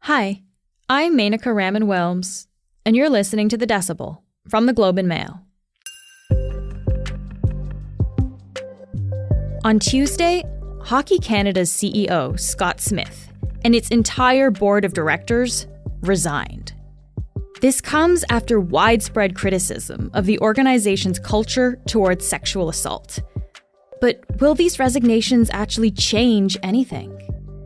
Hi, I'm Menaka Raman-Wilms, and you're listening to The Decibel from the Globe and Mail. On Tuesday, Hockey Canada's CEO, Scott Smith, and its entire board of directors resigned. This comes after widespread criticism of the organization's culture towards sexual assault. But will these resignations actually change anything?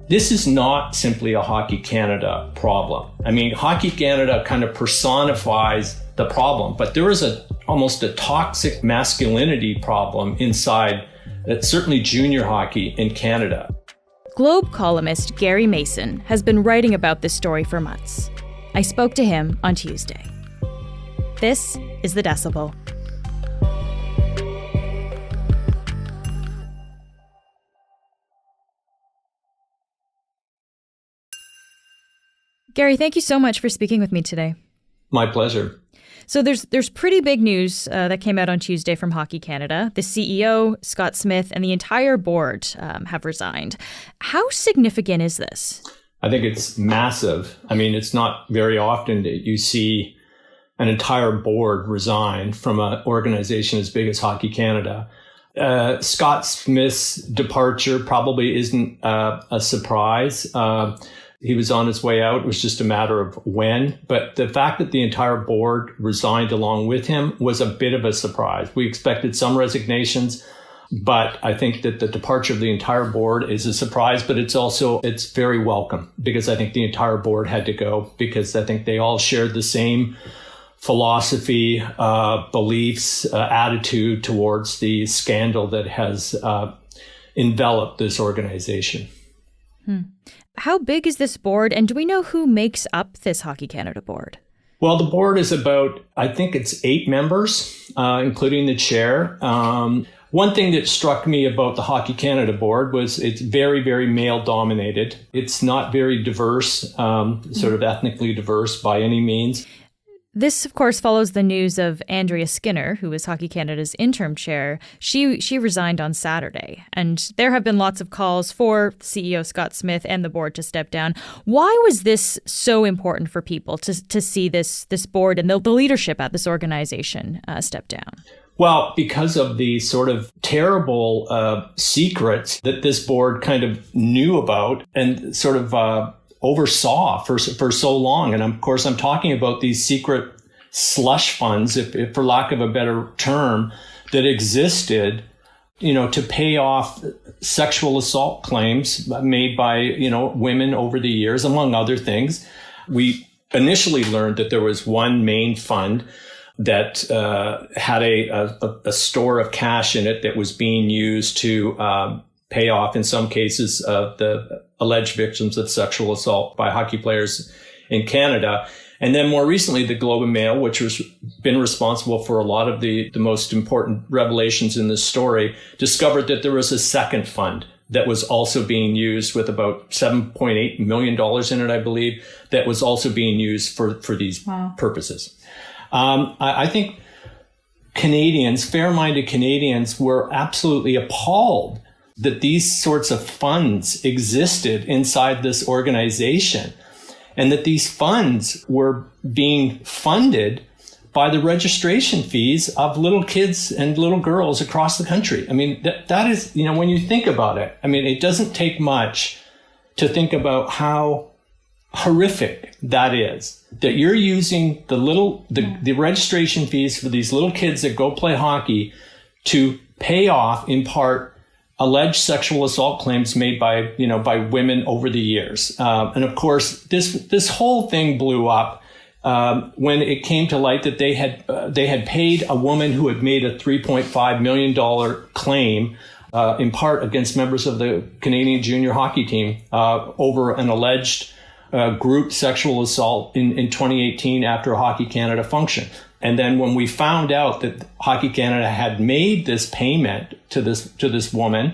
This is not simply a Hockey Canada problem. I mean, Hockey Canada kind of personifies the problem, but there is almost a toxic masculinity problem inside certainly junior hockey in Canada. Globe columnist Gary Mason has been writing about this story for months. I spoke to him on Tuesday. This is The Decibel. Gary, thank you so much for speaking with me today. My pleasure. So there's pretty big news that came out on Tuesday from Hockey Canada. The CEO, Scott Smith, and the entire board have resigned. How significant is this? I think it's massive. I mean, it's not very often that you see an entire board resign from an organization as big as Hockey Canada. Scott Smith's departure probably isn't a surprise. He was on his way out. It was just a matter of when. But the fact that the entire board resigned along with him was a bit of a surprise. We expected some resignations, but I think that the departure of the entire board is a surprise, but it's very welcome because I think the entire board had to go because I think they all shared the same philosophy, beliefs, attitude towards the scandal that has enveloped this organization. How big is this board, and do we know who makes up this Hockey Canada board? Well, the board is I think it's 8 members, including the chair. One thing that struck me about the Hockey Canada board was it's very, very male-dominated. It's not very diverse, sort of ethnically diverse by any means. This, of course, follows the news of Andrea Skinner, who is Hockey Canada's interim chair. She resigned on Saturday, and there have been lots of calls for CEO Scott Smith and the board to step down. Why was this so important for people to see this board and the leadership at this organization step down? Well, because of the sort of terrible secrets that this board kind of knew about and sort of oversaw for so long. And of course, I'm talking about these secret slush funds, if for lack of a better term, that existed, to pay off sexual assault claims made by, women over the years, among other things. We initially learned that there was one main fund that had a store of cash in it that was being used to pay off, in some cases, the alleged victims of sexual assault by hockey players in Canada. And then more recently, the Globe and Mail, which has been responsible for a lot of the most important revelations in this story, discovered that there was a second fund that was also being used with about $7.8 million in it, I believe, that was also being used for these purposes. I think Canadians, fair-minded Canadians, were absolutely appalled that these sorts of funds existed inside this organization and that these funds were being funded by the registration fees of little kids and little girls across the country. I mean, that is, when you think about it, I mean, it doesn't take much to think about how horrific that is, that you're using the registration fees for these little kids that go play hockey to pay off, in part, alleged sexual assault claims made by women over the years. And of course, this whole thing blew up when it came to light that they had paid a woman who had made a $3.5 million claim, in part against members of the Canadian junior hockey team, over an alleged group sexual assault in 2018 after a Hockey Canada function. And then when we found out that Hockey Canada had made this payment to this woman,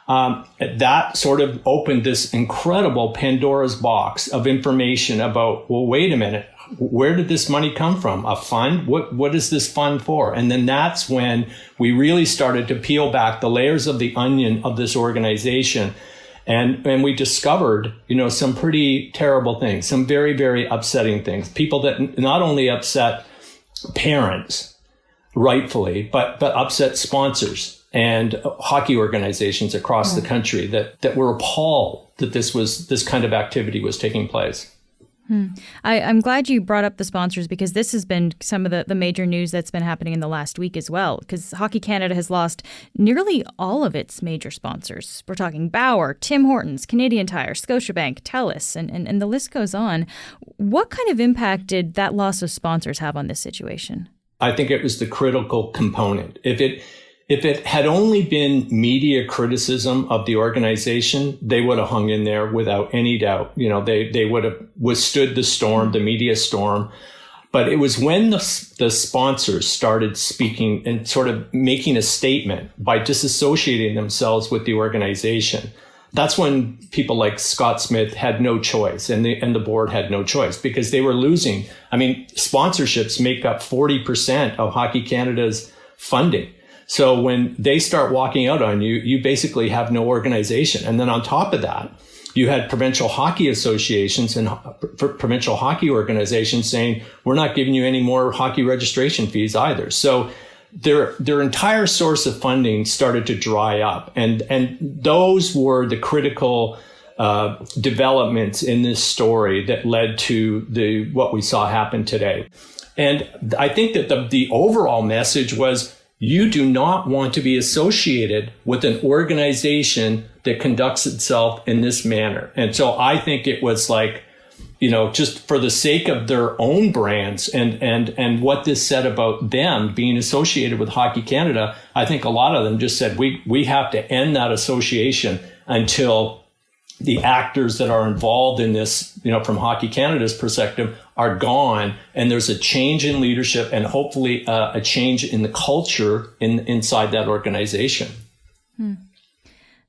that sort of opened this incredible Pandora's box of information about, well, wait a minute, where did this money come from? A fund? What is this fund for? And then that's when we really started to peel back the layers of the onion of this organization And we discovered, some pretty terrible things, some very, very upsetting things. People that not only upset parents, rightfully, but upset sponsors and hockey organizations across the country that were appalled that this kind of activity was taking place. I'm glad you brought up the sponsors, because this has been some of the major news that's been happening in the last week as well, because Hockey Canada has lost nearly all of its major sponsors. We're talking Bauer, Tim Hortons, Canadian Tire, Scotiabank, TELUS, and the list goes on. What kind of impact did that loss of sponsors have on this situation? I think it was the critical component. If it had only been media criticism of the organization, they would have hung in there without any doubt. They would have withstood the storm, the media storm. But it was when the sponsors started speaking and sort of making a statement by disassociating themselves with the organization. That's when people like Scott Smith had no choice, and the board had no choice, because they were losing. I mean, sponsorships make up 40% of Hockey Canada's funding. So when they start walking out on you, you basically have no organization. And then on top of that, you had provincial hockey associations and provincial hockey organizations saying, we're not giving you any more hockey registration fees either. So their entire source of funding started to dry up. And those were the critical developments in this story that led to what we saw happen today. And I think that the overall message was, you do not want to be associated with an organization that conducts itself in this manner. And so I think it was like, just for the sake of their own brands and what this said about them being associated with Hockey Canada, I think a lot of them just said, we have to end that association until the actors that are involved in this, from Hockey Canada's perspective, are gone, and there's a change in leadership and hopefully a change in the culture inside that organization.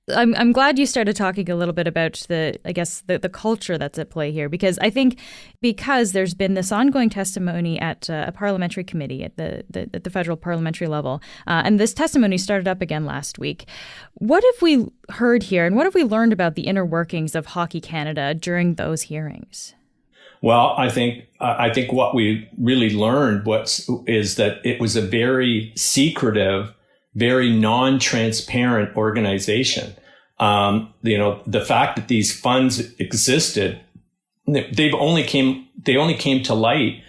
I'm glad you started talking a little bit about the culture that's at play here, because I think because there's been this ongoing testimony at a parliamentary committee at the federal parliamentary level, and this testimony started up again last week. What have we heard here, and what have we learned about the inner workings of Hockey Canada during those hearings? Well, I think what we really learned is that it was a very secretive, very non-transparent organization. The fact that these funds existed, they only came to light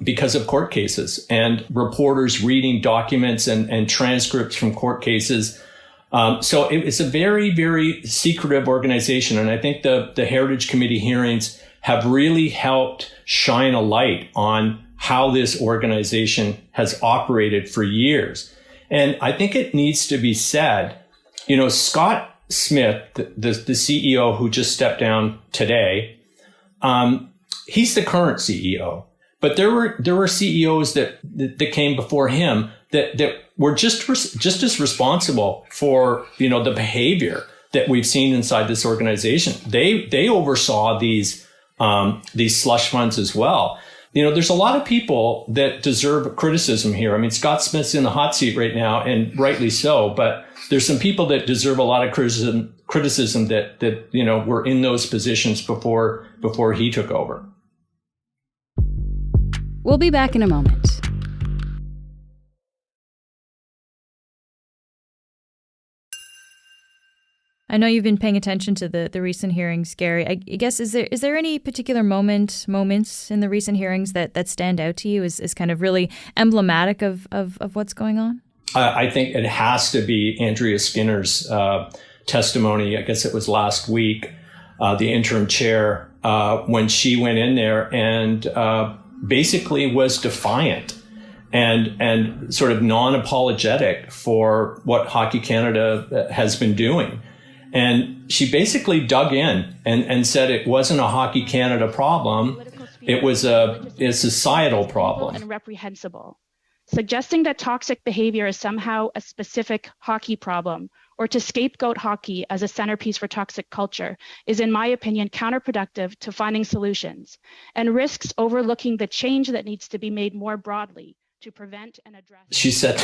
because of court cases and reporters reading documents and transcripts from court cases. So it's a very, very secretive organization, and I think the Heritage Committee hearings have really helped shine a light on how this organization has operated for years. And I think it needs to be said, Scott Smith, the CEO who just stepped down today, he's the current CEO. But there were CEOs that came before him that were just as responsible for, the behavior that we've seen inside this organization. They oversaw these slush funds as well. There's a lot of people that deserve criticism here. I mean, Scott Smith's in the hot seat right now, and rightly so, but there's some people that deserve a lot of criticism that were in those positions before he took over. We'll be back in a moment. I know you've been paying attention to the recent hearings, Gary. I guess, is there any particular moments in the recent hearings that stand out to you as kind of really emblematic of what's going on? I think it has to be Andrea Skinner's testimony. I guess it was last week, the interim chair, when she went in there and basically was defiant and sort of non-apologetic for what Hockey Canada has been doing. And she basically dug in and said it wasn't a Hockey Canada problem. It was a societal problem. And reprehensible. Suggesting that toxic behavior is somehow a specific hockey problem, or to scapegoat hockey as a centerpiece for toxic culture, is, in my opinion, counterproductive to finding solutions and risks overlooking the change that needs to be made more broadly to prevent and address. She said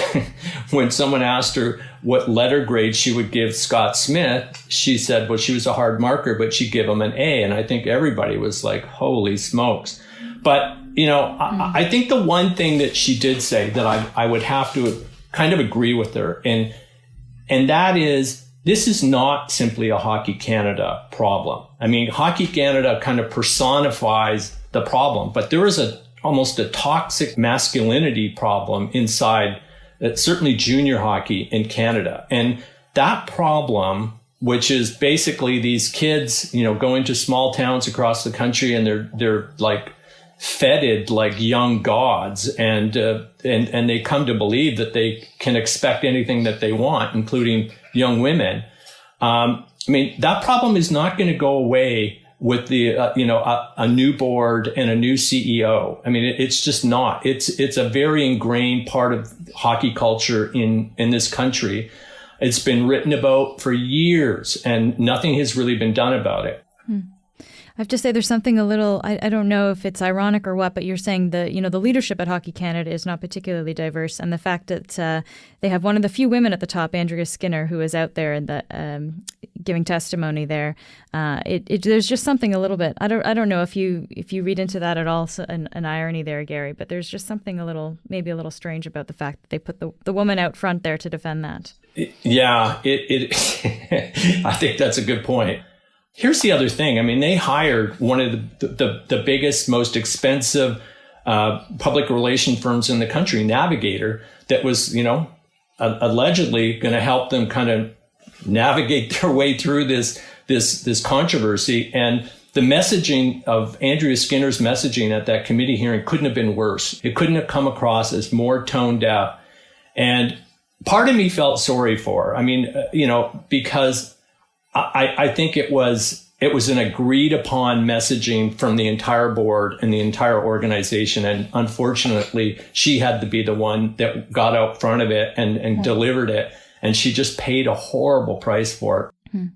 when someone asked her what letter grade she would give Scott Smith, she said, well, she was a hard marker, but she'd give him an A. And I think everybody was like, holy smokes. But, I think the one thing that she did say that I would have to kind of agree with her, and that is, this is not simply a Hockey Canada problem. I mean, Hockey Canada kind of personifies the problem, but there is almost a toxic masculinity problem inside certainly junior hockey in Canada. And that problem, which is basically these kids, going to small towns across the country and they're like feted like young gods, and they come to believe that they can expect anything that they want, including young women. That problem is not going to go away with a new board and a new CEO. It's just not. It's a very ingrained part of hockey culture in this country. It's been written about for years, and nothing has really been done about it. I have to say there's something a little, I don't know if it's ironic or what, but you're saying the leadership at Hockey Canada is not particularly diverse. And the fact that they have one of the few women at the top, Andrea Skinner, who is out there and giving testimony there. There's just something a little bit, I don't know if you read into that at all, an irony there, Gary, but there's just something maybe a little strange about the fact that they put the woman out front there to defend that. Yeah, I think that's a good point. Here's the other thing. They hired one of the biggest, most expensive public relation firms in the country, Navigator, that was, allegedly going to help them kind of navigate their way through this controversy. And the messaging of Andrea Skinner's messaging at that committee hearing couldn't have been worse. It couldn't have come across as more tone deaf. And part of me felt sorry for her. Because I think it was an agreed upon messaging from the entire board and the entire organization. And unfortunately, she had to be the one that got out front of it and delivered it. And she just paid a horrible price for it.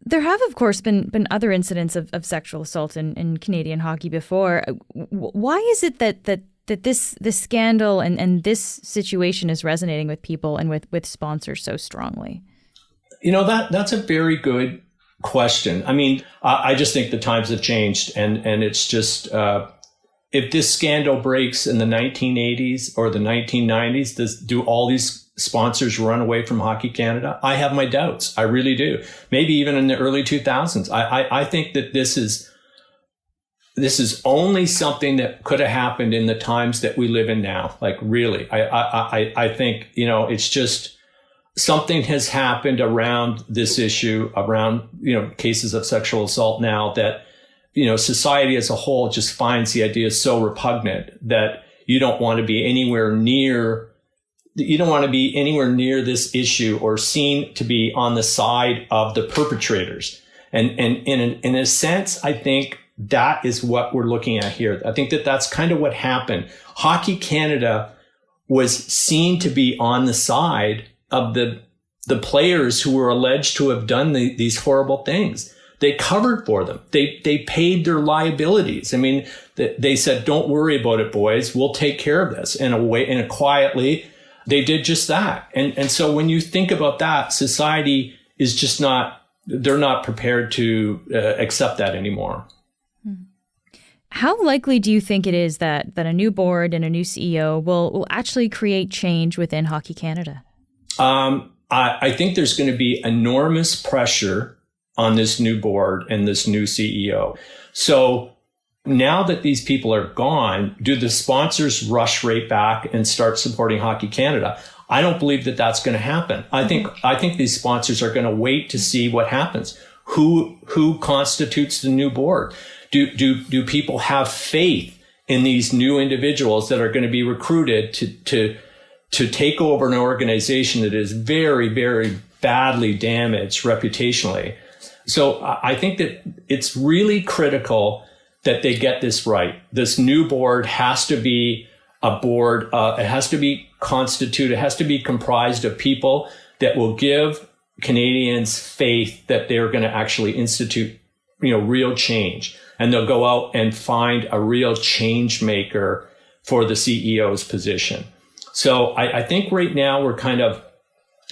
There have, of course, been other incidents of sexual assault in Canadian hockey before. Why is it that this scandal and this situation is resonating with people and with sponsors so strongly? That's a very good question. I just think the times have changed, and it's just, if this scandal breaks in the 1980s or the 1990s, do all these sponsors run away from Hockey Canada? I have my doubts. I really do. Maybe even in the early 2000s. I think that this is only something that could have happened in the times that we live in now. Like, really, I think, it's just, something has happened around this issue, around, cases of sexual assault now that, society as a whole just finds the idea so repugnant that you don't want to be anywhere near this issue or seen to be on the side of the perpetrators. And in a sense, I think that is what we're looking at here. I think that's kind of what happened. Hockey Canada was seen to be on the side of the players who were alleged to have done these horrible things. They covered for them. They paid their liabilities. They said, "Don't worry about it, boys. We'll take care of this." And quietly, they did just that. And so when you think about that, society is just they're not prepared to accept that anymore. How likely do you think it is that a new board and a new CEO will actually create change within Hockey Canada? I think there's going to be enormous pressure on this new board and this new CEO. So now that these people are gone, do the sponsors rush right back and start supporting Hockey Canada? I don't believe that that's going to happen. I think these sponsors are going to wait to see what happens. Who constitutes the new board? Do people have faith in these new individuals that are going to be recruited to take over an organization that is very, very badly damaged reputationally? So I think that it's really critical that they get this right. This new board has to be a board. It has to be constituted. It has to be comprised of people that will give Canadians faith that they're going to actually institute, real change. And they'll go out and find a real change maker for the CEO's position. So I think right now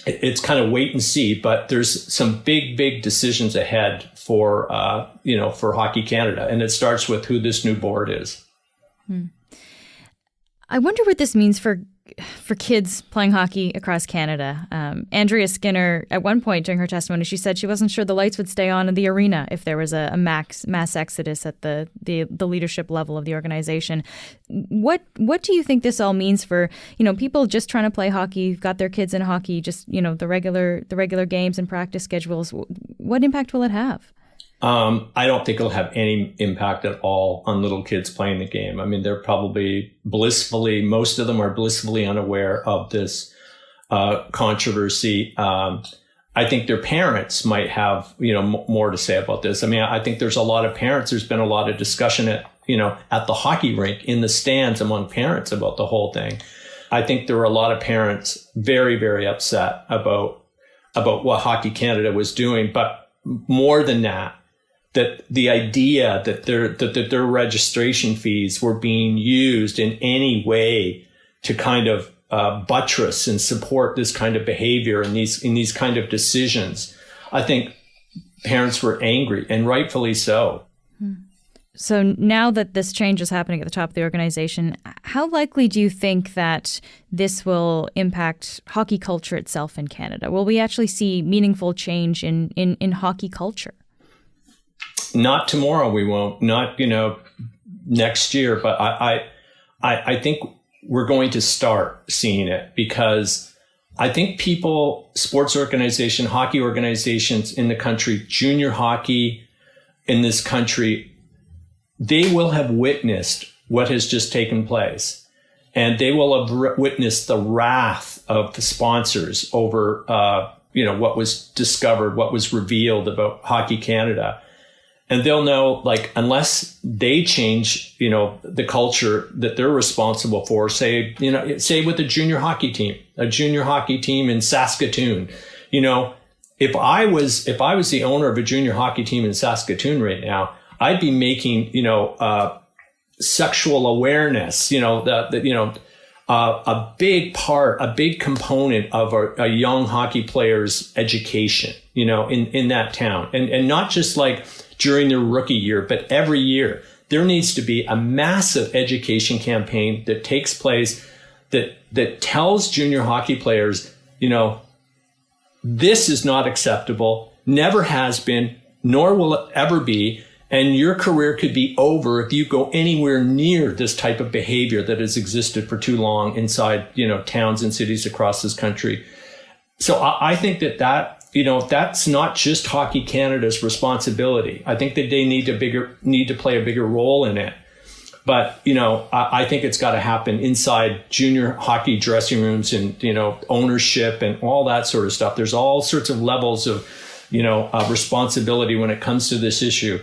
it's kind of wait and see, but there's some big decisions ahead for Hockey Canada. And it starts with who this new board is. I wonder what this means for kids playing hockey across Canada. Andrea Skinner, at one point during her testimony, she said she wasn't sure the lights would stay on in the arena if there was a mass exodus at the leadership level of the organization. What do you think this all means for, people just trying to play hockey, got their kids in hockey, just, the regular games and practice schedules? What impact will it have? I don't think it'll have any impact at all on little kids playing the game. I mean, they're probably most of them are blissfully unaware of this controversy. I think their parents might have, more to say about this. I mean, I think there's a lot of parents. There's been a lot of discussion at the hockey rink in the stands among parents about the whole thing. I think there were a lot of parents very, very upset about what Hockey Canada was doing. But more than that the idea that their registration fees were being used in any way to kind of buttress and support this kind of behavior and these kind of decisions, I think parents were angry, and rightfully so. So now that this change is happening at the top of the organization, how likely do you think that this will impact hockey culture itself in Canada? Will we actually see meaningful change in hockey culture? Not tomorrow, we won't. Not, next year. But I think we're going to start seeing it, because I think people, sports organization, hockey organizations in the country, junior hockey in this country, they will have witnessed what has just taken place. And they will have witnessed the wrath of the sponsors over, what was discovered, what was revealed about Hockey Canada. And they'll know, unless they change, the culture that they're responsible for, say with a junior hockey team in Saskatoon, if I was the owner of a junior hockey team in Saskatoon right now, I'd be making, sexual awareness, a big component of a young hockey player's education, in that town, and not just during their rookie year, but every year. There needs to be a massive education campaign that takes place that tells junior hockey players, this is not acceptable, never has been, nor will it ever be, and your career could be over if you go anywhere near this type of behavior that has existed for too long inside, towns and cities across this country. So I think that that's not just Hockey Canada's responsibility. I think that they need to play a bigger role in it. But, I think it's got to happen inside junior hockey dressing rooms and, ownership and all that sort of stuff. There's all sorts of levels of, responsibility when it comes to this issue.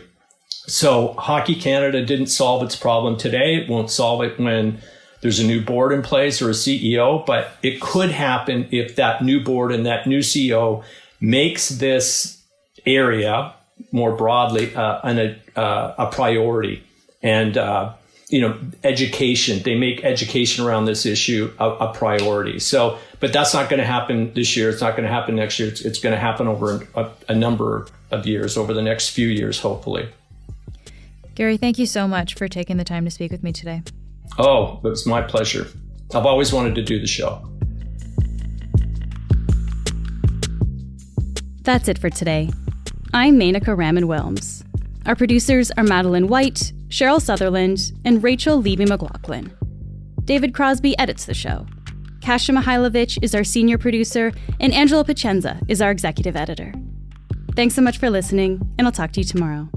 So Hockey Canada didn't solve its problem today. It won't solve it when there's a new board in place or a CEO, but it could happen if that new board and that new CEO makes this area more broadly a priority. And education, they make education around this issue a priority. So, but that's not going to happen this year. It's not going to happen next year. It's going to happen over a number of years, over the next few years, hopefully. Gary, thank you so much for taking the time to speak with me today. Oh, it was my pleasure. I've always wanted to do the show. That's it for today. I'm Menaka Raman-Wilms. Our producers are Madeline White, Cheryl Sutherland, and Rachel Levy-McLaughlin. David Crosby edits the show. Kasia Mihailovich is our senior producer, and Angela Pacenza is our executive editor. Thanks so much for listening, and I'll talk to you tomorrow.